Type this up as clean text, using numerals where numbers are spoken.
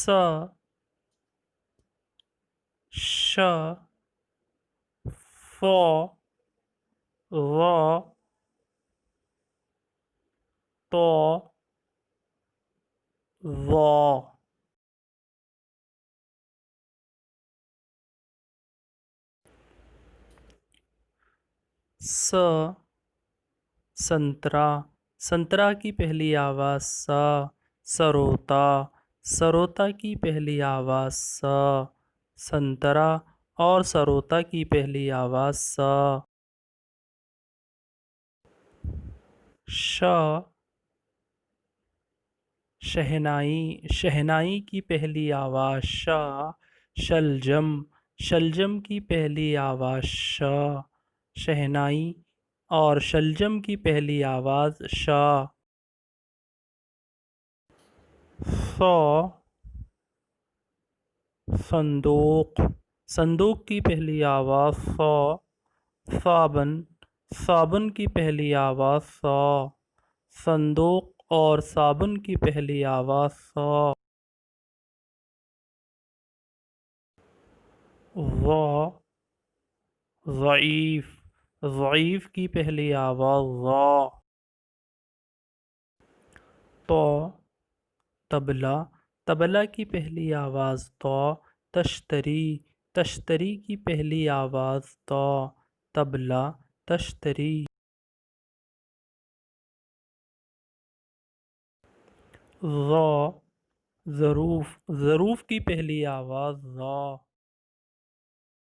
س ش ف ظ ط ظ س سنترا سنترا کی پہلی آواز س سروتا سروتا کی پہلی آواز س سنترا اور سروتا کی پہلی آواز س ش شہنائی شہنائی کی پہلی آواز ش شلجم شلجم کی پہلی آواز ش شہنائی اور شلجم کی پہلی آواز ش ص صندوق صندوق کی پہلی آواز ص صابن صابن کی پہلی آواز ص صندوق اور صابن کی پہلی آواز ص ض ضعیف ضعیف کی پہلی آواز ض ط طبلہ طبلہ کی پہلی آواز ط تشتری تشتری کی پہلی آواز ط طبلہ تشتری ظ ظروف ظروف کی پہلی آواز ظ